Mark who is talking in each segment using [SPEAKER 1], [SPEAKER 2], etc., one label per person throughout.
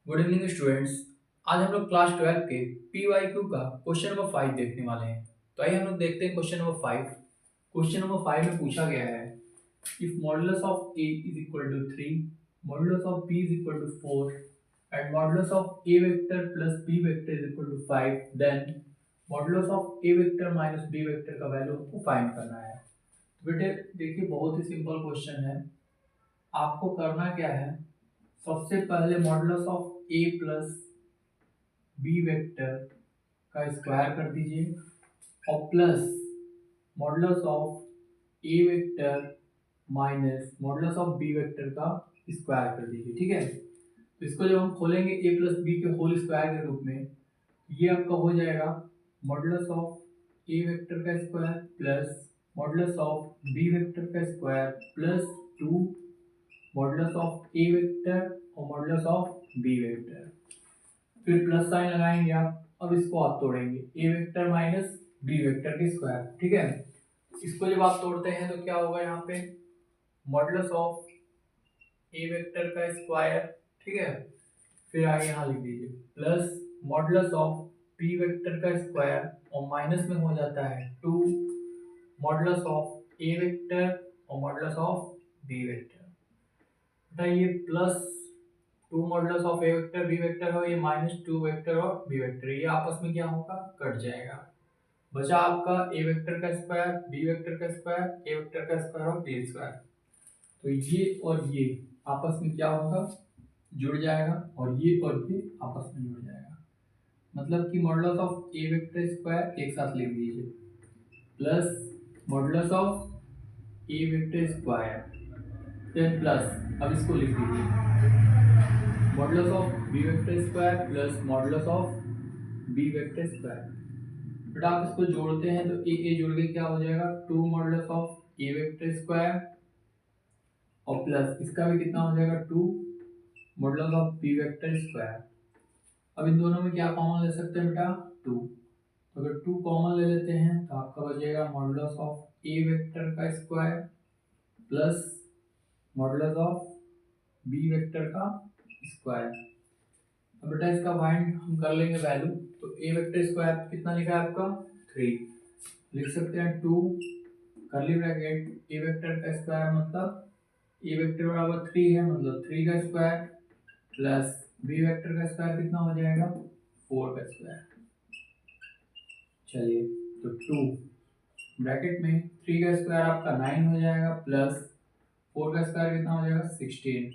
[SPEAKER 1] Good evening students. आज हम लोग क्लास 12 के PYQ का क्वेश्चन नंबर 5 देखने वाले हैं। तो आइए हम लोग देखते हैं क्वेश्चन नंबर 5। क्वेश्चन नंबर 5 में पूछा गया है if modulus of a is equal to 3, modulus of b is equal to 4 and modulus of a vector plus b vector is equal to 5, then modulus of a vector minus b vector का value को find करना है। तो बेटे देखिए बहुत ही simple question है। आपको करना क्या है, सबसे पहले modulus of a plus B vector का स्क्वायर कर दीजिए और plus modulus of A vector minus modulus of B vector का स्क्वायर कर दीजिए। ठीक है, तो इसको जब हम खोलेंगे ए प्लस बी के होल स्क्वायर के रूप में, ये आपका हो जाएगा मॉडुलस ऑफ ए वेक्टर का square plus modulus of B vector का square plus 2 modulus of A vector और मॉडुलस ऑफ बी वेक्टर। फिर प्लस साइन लगाएंगे आप। अब इसको आप तोड़ेंगे a vector minus B vector के स्क्वायर। ठीक है, इसको जब आप तोड़ते हैं तो क्या होगा, यहाँ पे मॉडुलस ऑफ ए वेक्टर का स्क्वायर। ठीक है, फिर आगे यहाँ लिख दीजिए plus modulus of B vector का स्क्वायर और माइनस में हो जाता है 2 मॉडुलस ऑफ ए वेक्टर और मॉडुलस ऑफ बी वेक्टर। बताइए plus 2 modulus of A vector b vector हो, ये माइनस 2 वेक्टर और बी वेक्टर, ये आपस में क्या होगा, कट जाएगा। बचा आपका ए वेक्टर का स्क्वायर बी वेक्टर का स्क्वायर ए वेक्टर का स्क्वायर और बी स्क्वायर। तो ये और ये आपस में क्या होगा, जुड़ जाएगा और ये आपस में जुड़ जाएगा। मतलब कि modulus of A vector square एक साथ लिख दीजिए plus modulus of A vector square, then plus अब इसको लिख दीजिए modulus of B vector square plus modulus of B vector square. But आप इसको जोड़ते हैं तो ए जोड़ के क्या हो जाएगा, 2 modulus of A vector square और प्लस इसका भी कितना हो जाएगा 2 modulus of B vector square. अब इन दोनों में क्या कॉमन ले सकते हैं बेटा, 2। तो अगर 2 कॉमन ले लेते हैं तो आपका बचेगा मॉडुलस ऑफ ए वेक्टर का square plus modulus of B vector का स्क्वायर। अब बेटा इसका फाइंड हम कर लेंगे वैल्यू। तो ए वेक्टर स्क्वायर कितना लिखा है आपका 3, लिख सकते हैं 2 कर्ली ब्रैकेट ए वेक्टर का स्क्वायर मतलब ए वेक्टर बराबर 3 है, मतलब 3 का स्क्वायर प्लस बी वेक्टर का स्क्वायर कितना हो जाएगा 4 का स्क्वायर। चलिए तो 2 ब्रैकेट में 3 का स्क्वायर आपका 9 हो जाएगा प्लस 4 का स्क्वायर कितना हो जाएगा 16,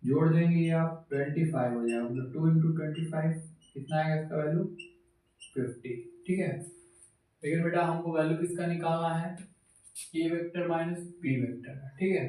[SPEAKER 1] जोड़ देंगे ये आप 25 हो जाएगा, मतलब 2 इंटू 25 कितना आएगा इसका वैल्यू 50। ठीक है, लेकिन बेटा हमको वैल्यू किसका निकालना है, ए वेक्टर माइनस बी वेक्टर का। ठीक है,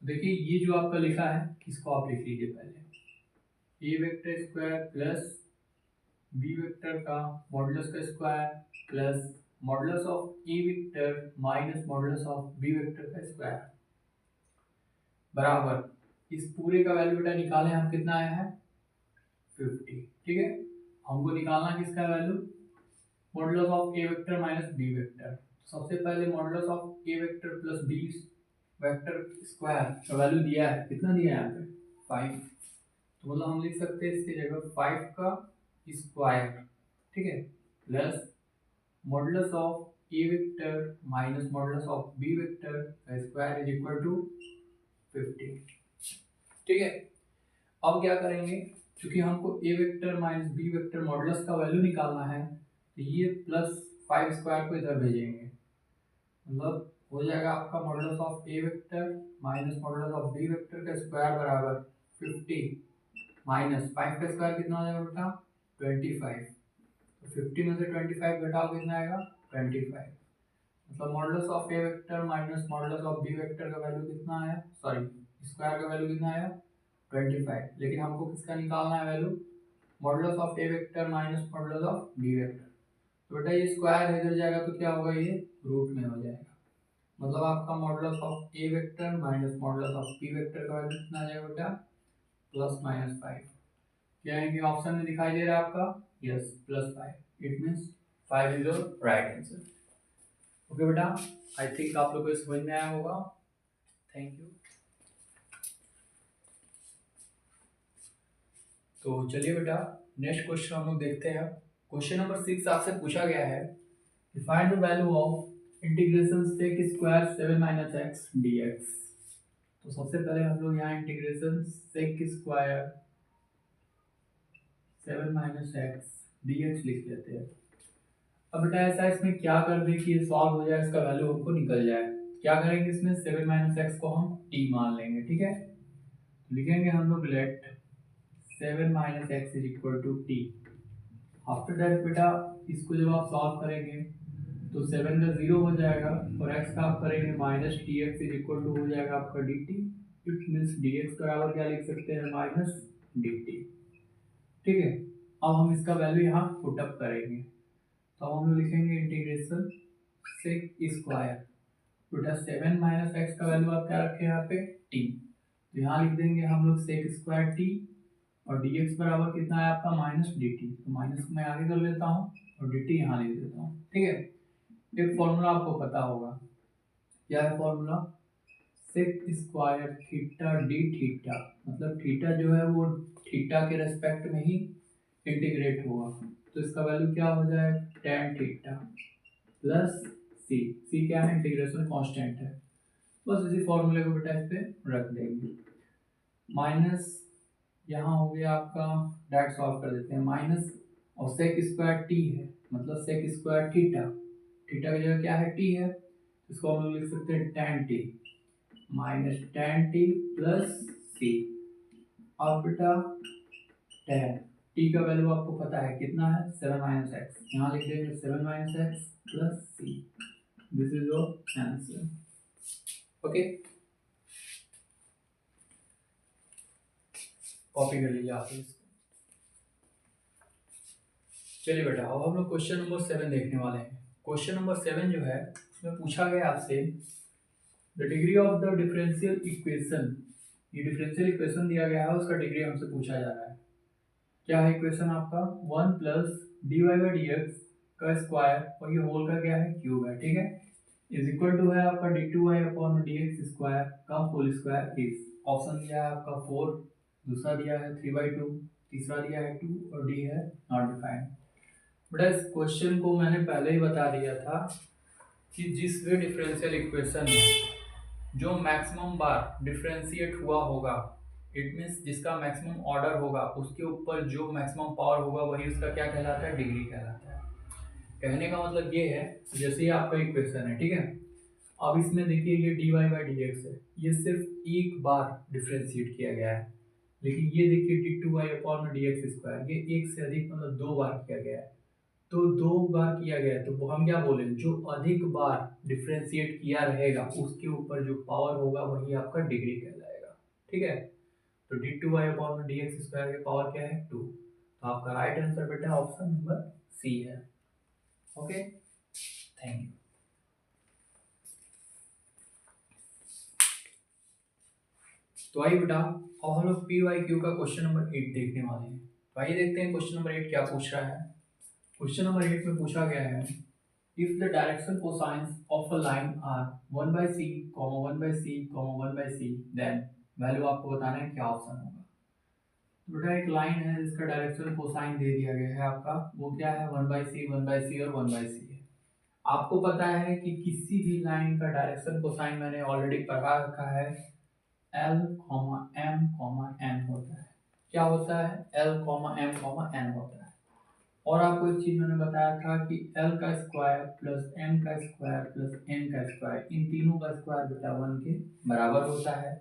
[SPEAKER 1] देखिए ये जो आपका लिखा है इसको आप लिख लीजिए पहले, A vector square plus B vector का मॉडुलस का square plus modulus of A vector minus modulus of B vector का स्क्वायर बराबर इस पूरे का वैल्यू बेटा निकालें हम, कितना आया है 50। ठीक है, हमको निकालना किसका value, modulus of A vector minus B vector. सबसे पहले modulus of A vector plus B vector square का वैल्यू दिया है, कितना दिया है यहाँ पे 5। तो मतलब हम लिख सकते हैं इसकी जगह 5 का स्क्वायर। ठीक है, plus modulus of A vector minus modulus of B vector का स्क्वायर इज इक्वल टू 50। ठीक है, अब क्या करेंगे, क्योंकि हमको A vector minus B vector modulus का वैल्यू निकालना है तो ये प्लस 5 स्क्वायर को इधर भेजेंगे, मतलब हो जाएगा आपका modulus of A vector minus modulus of B vector का स्क्वायर बराबर 50 माइनस 5 का स्क्वायर कितना हो जाएगा बेटा 25। तो 50 में से 25 घटाओ कितना आएगा 25, मतलब modulus of A vector minus modulus of B vector का वैल्यू कितना आया, सॉरी स्क्वायर का वैल्यू कितना आया 25। लेकिन हमको किसका निकालना है value, modulus of A vector minus modulus of B vector. तो बेटा ये स्क्वायर इधर जाएगा तो क्या होगा, ये रूट में हो जाएगा, मतलब आपका modulus of A vector minus modulus of B vector का वैल्यू कितना आ जाएगा बेटा प्लस माइनस 5। क्या है कि ऑप्शन में दिखाई दे रहा है आपका, yes plus 5, it means 5 is your right answer. Okay बेटा, आई थिंक आप लोगों को समझ में आया होगा। Thank you. तो चलिए बेटा नेक्स्ट क्वेश्चन हम लोग देखते हैं। क्वेश्चन नंबर 6 आपसे पूछा गया है कि find the value of integration sec square 7 minus x dx। तो सबसे पहले हम लोग यहाँ integration sec square 7 minus x dx लिख लेते हैं। अब बेटा ऐसा इसमें क्या कर दे कि ये सॉल्व हो जाए, इसका वैल्यू हमको निकल जाए। क्या करेंगे इसमें 7 माइनस एक्स को हम t मान लेंगे, ठीक है। लिखेंगे हम लोग let 7 minus x is equal to t. After that बेटा इसको जब आप सॉल्व करेंगे तो 7 का 0 हो जाएगा और x का आप करेंगे minus t x is equal to हो जाएगा आपका d t. It means d x बराबर क्या लिख सकते हैं, माइनस डी टी, ठीक है। अब हम इसका वैल्यू यहाँ पुट अप करेंगे तो अब हम लोग लिखेंगे इंटीग्रेशन सेक स्क्वायर बेटा 7 माइनस एक्स का वैल्यू आप क्या रखें यहाँ पे टी, तो यहाँ लिख देंगे हम लोग सेक स्क्वायर टी और डी एक्स बराबर कितना है आपका माइनस डी टी। तो माइनस को मैं आगे कर लेता हूँ और डी टी यहाँ लिख देता हूँ, ठीक है। एक फॉर्मूला आपको पता होगा, क्या है formula, sec square theta d theta, मतलब थीटा जो है वो थीटा के रेस्पेक्ट में ही इंटीग्रेट होगा। तो इसका वैल्यू क्या हो जाए tan थीटा प्लस सी क्या है इंटीग्रेशन कांस्टेंट है। बस इसी फॉर्मूले को बेटा इस पे रख देंगे। माइनस यहाँ हो गया आपका, डायरेक्ट सॉल्व कर देते हैं, माइनस और सेक स्क्वायर टी है मतलब सेक स्क्वायर थीटा, थीटा की जगह क्या है टी है, इसको हम लोग लिख सकते हैं tan t minus tan t plus c. अब बेटा tan टी का वैल्यू आपको पता है कितना है 7 माइनस एक्स, यहाँ लिख देंगे 7 minus x plus c. This is your answer, okay. Copy कर लीजिए आप इसको। चलिए बेटा अब हम लोग क्वेश्चन नंबर 7 देखने वाले हैं। क्वेश्चन नंबर 7 जो है उसमें पूछा गया आपसे the degree of the differential equation. ये डिफरेंशियल इक्वेशन दिया गया है, उसका डिग्री हमसे पूछा जा रहा है। क्या है इक्वेशन आपका 1 plus d y by d x का स्क्वायर और ये होल का क्या है क्यूब है, ठीक है, इज इक्वल टू है आपका d two y upon d x square का होल स्क्वायर इज। ऑप्शन दिया है आपका 4, दूसरा दिया है 3/2, तीसरा दिया है 2 और डी है नॉट डिफाइंड। बेटा इस क्वेश्चन को मैंने पहले ही बता दिया था कि जिस भी डिफरेंशियल इक्वेशन में जो मैक्सिमम बार डिफरेंशिएट हुआ होगा, इट मीन्स जिसका मैक्सिमम ऑर्डर होगा उसके ऊपर जो मैक्सिमम पावर होगा वही उसका क्या कहलाता है, डिग्री कहलाता है। कहने का मतलब ये है जैसे ये आपका इक्वेशन है, ठीक है, अब इसमें देखिए ये d y by d x है, ये सिर्फ एक बार डिफरेंशिएट किया गया है, लेकिन ये देखिए d two y upon d x square ये एक से अधिक मतलब 2 बार किया गया है। तो 2 बार किया गया है तो हम क्या बोलेंगे, जो अधिक बार डिफरेंशिएट किया रहेगा उसके ऊपर जो पावर होगा वही आपका डिग्री कहलाएगा, ठीक है। तो d two y upon d x square की पावर क्या है 2। तो आपका राइट आंसर बेटा ऑप्शन नंबर सी है, ओके, थैंक यू। तो आइए बेटा अब हम लोग पी वाई क्यू का क्वेश्चन नंबर 8 देखने वाले हैं। तो आइए देखते हैं क्वेश्चन नंबर 8 क्या पूछ रहा है। क्वेश्चन नंबर 8 में पूछा गया है if the direction cosines of a line are 1 by c, 1 by c, 1 by c, then value आपको बताना है क्या ऑप्शन होगा। तो बेटा एक लाइन है जिसका डायरेक्शन कोसाइन दे दिया गया है आपका, वो क्या है 1 by c, 1 by c और 1 by c है। आपको पता है कि किसी भी लाइन का डायरेक्शन कोसाइन मैंने ऑलरेडी पढ़ा रखा है, L, M, N होता है। क्या होता है L, M, N होता है। और आपको एक चीज मैंने बताया था कि L का स्क्वायर प्लस M का स्क्वायर प्लस N का स्क्वायर, इन तीनों का स्क्वायर बेटा 1 के बराबर होता है।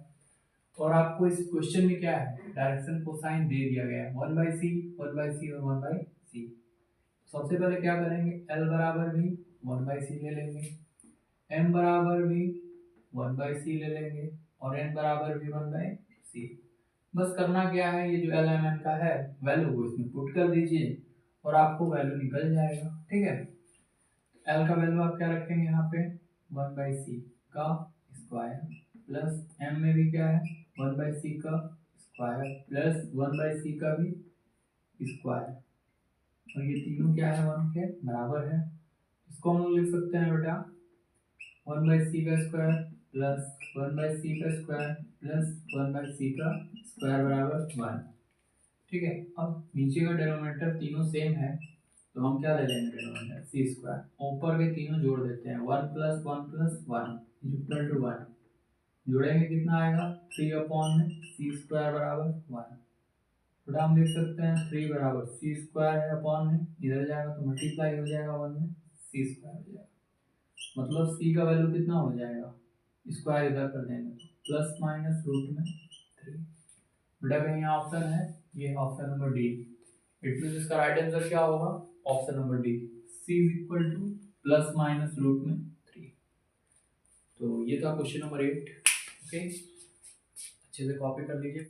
[SPEAKER 1] और आपको इस क्वेश्चन में क्या है डायरेक्शन कोसाइन दे दिया गया है 1 बाई सी, 1 बाई सी और 1 बाई सी। सबसे पहले क्या करेंगे L बराबर भी 1 बाई सी ले लेंगे, M बराबर भी 1 बाई सी ले लेंगे और N बराबर भी 1 बाई सी। बस करना क्या है, ये जो L M N का है वैल्यू को इसमें पुट कर दीजिए और आपको वैल्यू निकल जाएगा, ठीक है। L का वैल्यू आप क्या रखेंगे यहाँ पे 1 बाई सी का स्क्वायर प्लस M में भी क्या है 1 बाई सी का स्क्वायर प्लस 1 बाई सी का भी स्क्वायर, और ये तीनों क्या है 1 के बराबर है। इसको हम लोग लिख सकते हैं बेटा 1 बाई सी का स्क्वायर प्लस 1 बाई सी का स्क्वायर प्लस 1 बाई सी का स्क्वायर बराबर 1। ठीक है। अब नीचे का डिनोमिनेटर तीनों सेम है तो हम क्या ले लेंगे डिनोमिनेटर सी स्क्वायर, ऊपर के तीनों जोड़ देते हैं, 1 + 1 + 1 इक्वल टू 1, जोड़ेंगे कितना आएगा 3 अपॉन में सी स्क्वायर बराबर 1। थोड़ा हम लिख सकते हैं 3 बराबर सी स्क्वायर है अपॉन में, इधर जाएगा तो मल्टीप्लाई हो जाएगा 1 में, सी स्क्वायर हो जाएगा, मतलब सी का वैल्यू कितना हो जाएगा, स्क्वायर इधर कर देंगे प्लस माइनस रूट में 3। बेटा कहीं ऑप्शन है, ये option number d, it means इसका राइट आंसर क्या होगा, option number d, c is equal to plus minus root में 3। तो ये था क्वेश्चन नंबर 8। ओके, अच्छे से कॉपी कर लीजिए।